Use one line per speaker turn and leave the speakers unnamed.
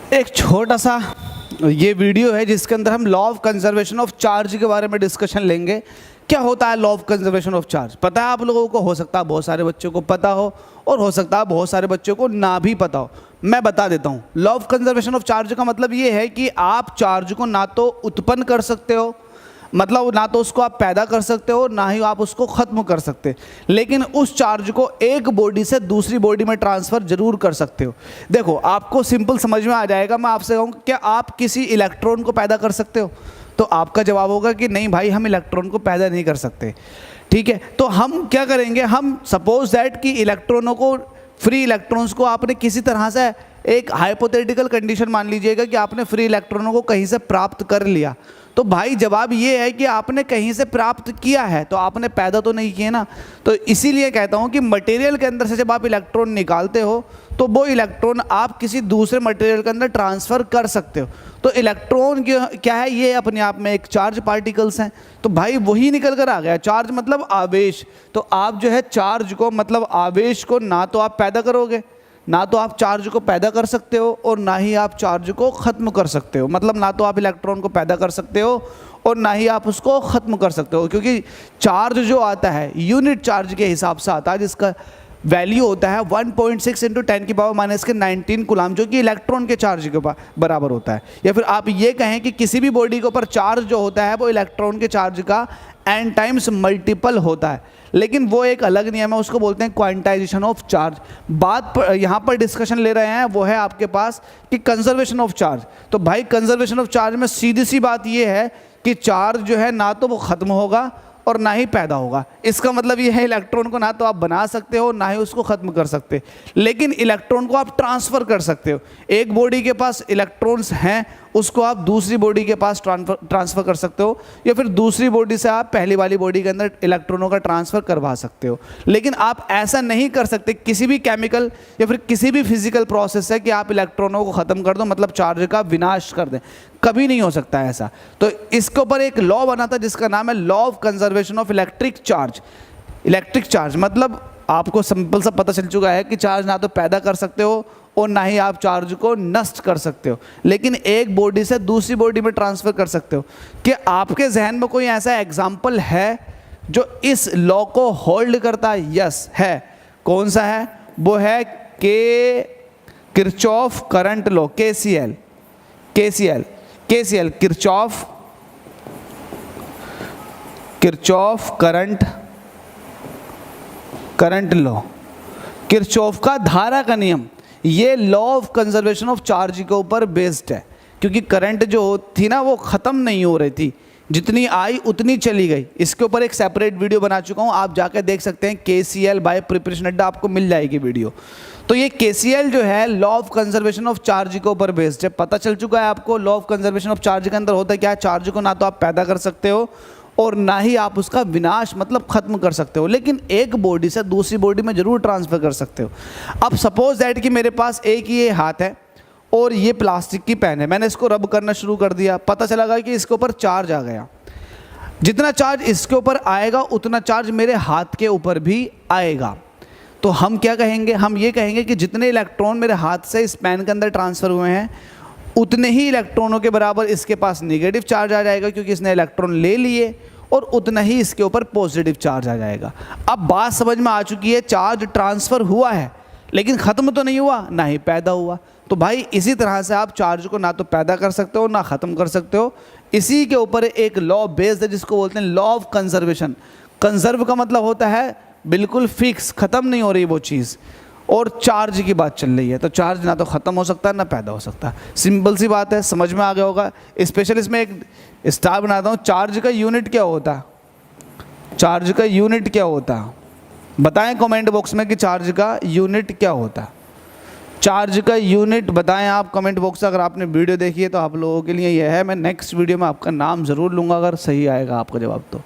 एक छोटा सा ये वीडियो है जिसके अंदर हम law of conservation of charge के बारे में डिस्कशन लेंगे। क्या होता है law of conservation of charge? पता है आप लोगों को? हो सकता है बहुत सारे बच्चों को पता हो और हो सकता है बहुत सारे बच्चों को ना भी पता हो। मैं बता देता हूँ। Law of conservation of charge का मतलब ये है कि आप चार्ज को ना तो उत्पन्न कर सकते हो, मतलब ना तो उसको आप पैदा कर सकते हो, ना ही आप उसको ख़त्म कर सकते, लेकिन उस चार्ज को एक बॉडी से दूसरी बॉडी में ट्रांसफ़र जरूर कर सकते हो। देखो आपको सिंपल समझ में आ जाएगा। मैं आपसे कहूँ क्या आप किसी इलेक्ट्रॉन को पैदा कर सकते हो? तो आपका जवाब होगा कि नहीं भाई, हम इलेक्ट्रॉन को पैदा नहीं कर सकते। ठीक है, तो हम क्या करेंगे, हम सपोज दैट कि इलेक्ट्रॉनों को, फ्री इलेक्ट्रॉन्स को आपने किसी तरह से, एक हाइपोथेटिकल कंडीशन मान लीजिएगा कि आपने फ्री इलेक्ट्रॉनों को कहीं से प्राप्त कर लिया। तो भाई जवाब ये है कि आपने कहीं से प्राप्त किया है, तो आपने पैदा तो नहीं किए ना। तो इसीलिए कहता हूँ कि मटेरियल के अंदर से जब आप इलेक्ट्रॉन निकालते हो तो वो इलेक्ट्रॉन आप किसी दूसरे मटेरियल के अंदर ट्रांसफ़र कर सकते हो। तो इलेक्ट्रॉन क्या है, ये अपने आप में एक चार्ज पार्टिकल्स हैं। तो भाई वही निकल कर आ गया। चार्ज मतलब आवेश। तो आप जो है चार्ज को, मतलब आवेश को, ना तो आप पैदा करोगे, ना तो आप चार्ज को पैदा कर सकते हो और ना ही आप चार्ज को ख़त्म कर सकते हो। मतलब ना तो आप इलेक्ट्रॉन को पैदा कर सकते हो और ना ही आप उसको ख़त्म कर सकते हो, क्योंकि चार्ज जो आता है यूनिट चार्ज के हिसाब से आता है, जिसका वैल्यू होता है 1.6 × 10⁻⁻⁻19 कूलम, जो कि इलेक्ट्रॉन के चार्ज के बराबर होता है। या फिर आप ये कहें कि किसी भी बॉडी के ऊपर चार्ज जो होता है वो इलेक्ट्रॉन के चार्ज का n टाइम्स मल्टीपल होता है, लेकिन वो एक अलग नियम है, उसको बोलते हैं क्वांटाइजेशन ऑफ चार्ज। बात यहाँ पर डिस्कशन ले रहे हैं वो है आपके पास कि कंजर्वेशन ऑफ चार्ज। तो भाई कंजर्वेशन ऑफ चार्ज में सीधी सी बात ये है कि चार्ज जो है ना तो वो ख़त्म होगा और ना ही पैदा होगा। इसका मतलब ये है इलेक्ट्रॉन को ना तो आप बना सकते हो, ना ही उसको ख़त्म कर सकते, लेकिन इलेक्ट्रॉन को आप ट्रांसफ़र कर सकते हो। एक बॉडी के पास इलेक्ट्रॉन्स हैं, उसको आप दूसरी बॉडी के पास ट्रांसफ़र कर सकते हो, या फिर दूसरी बॉडी से आप पहली वाली बॉडी के अंदर इलेक्ट्रॉनों का ट्रांसफ़र करवा सकते हो। लेकिन आप ऐसा नहीं कर सकते किसी भी केमिकल या फिर किसी भी फिजिकल प्रोसेस है कि आप इलेक्ट्रॉनों को ख़त्म कर दो, मतलब चार्ज का विनाश कर दें। कभी नहीं हो सकता है ऐसा। तो इसके ऊपर एक लॉ बना था जिसका नाम है law of conservation of electric charge. Electric charge मतलब आपको सिंपल सा पता चल चुका है कि चार्ज ना तो पैदा कर सकते हो और ना ही आप चार्ज को नष्ट कर सकते हो, लेकिन एक बॉडी से दूसरी बॉडी में ट्रांसफ़र कर सकते हो। कि आपके जहन में कोई ऐसा एग्जाम्पल है जो इस लॉ को होल्ड करता है? यस है। कौन सा है? वो है Kirchhoff current law, KCL, Kirchhoff current law, Kirchhoff का धारा का नियम। ये law of conservation of charge के ऊपर बेस्ड है, क्योंकि करंट जो थी ना वो ख़त्म नहीं हो रही थी, जितनी आई उतनी चली गई। इसके ऊपर एक सेपरेट वीडियो बना चुका हूँ, आप जाकर देख सकते हैं। KCL बाय प्रिपरेशन अड्डा, आपको मिल जाएगी वीडियो। तो ये KCL जो है law of conservation of charge के ऊपर बेस्ड है। पता चल चुका है आपको law of conservation of charge के अंदर होता है क्या? चार्ज को ना तो आप पैदा कर सकते हो और ना ही आप उसका विनाश मतलब ख़त्म कर सकते हो, लेकिन एक बॉडी से दूसरी बॉडी में ज़रूर ट्रांसफ़र कर सकते हो। अब सपोज दैट कि मेरे पास एक ये हाथ है और ये प्लास्टिक की पेन है, मैंने इसको रब करना शुरू कर दिया, पता चला कि इसके ऊपर चार्ज आ गया। जितना चार्ज इसके ऊपर आएगा उतना चार्ज मेरे हाथ के ऊपर भी आएगा। तो हम क्या कहेंगे? हम ये कहेंगे कि जितने इलेक्ट्रॉन मेरे हाथ से इस पेन के अंदर ट्रांसफ़र हुए हैं उतने ही इलेक्ट्रॉनों के बराबर इसके पास नेगेटिव चार्ज आ जाएगा, क्योंकि इसने इलेक्ट्रॉन ले लिए, और उतना ही इसके ऊपर पॉजिटिव चार्ज आ जाएगा। अब बात समझ में आ चुकी है, चार्ज ट्रांसफ़र हुआ है लेकिन ख़त्म तो नहीं हुआ, ना ही पैदा हुआ। तो भाई इसी तरह से आप चार्ज को ना तो पैदा कर सकते हो ना ख़त्म कर सकते हो। इसी के ऊपर एक लॉ बेस्ड है जिसको बोलते हैं लॉ ऑफ कंजर्वेशन। कंजर्व का मतलब होता है बिल्कुल फिक्स, ख़त्म नहीं हो रही वो चीज़, और चार्ज की बात चल रही है। तो चार्ज ना तो ख़त्म हो सकता है ना पैदा हो सकता। सिंपल सी बात है, समझ में आ गया होगा। स्पेशल इसमें एक स्टार बनाता हूँ। चार्ज का यूनिट क्या होता है? चार्ज का यूनिट क्या होता है? बताएं कमेंट बॉक्स में कि चार्ज का यूनिट क्या होता है। चार्ज का यूनिट बताएं आप कमेंट बॉक्स में। अगर आपने वीडियो देखी है तो आप लोगों के लिए यह है। मैं नेक्स्ट वीडियो में आपका नाम ज़रूर लूँगा अगर सही आएगा आपका जवाब तो।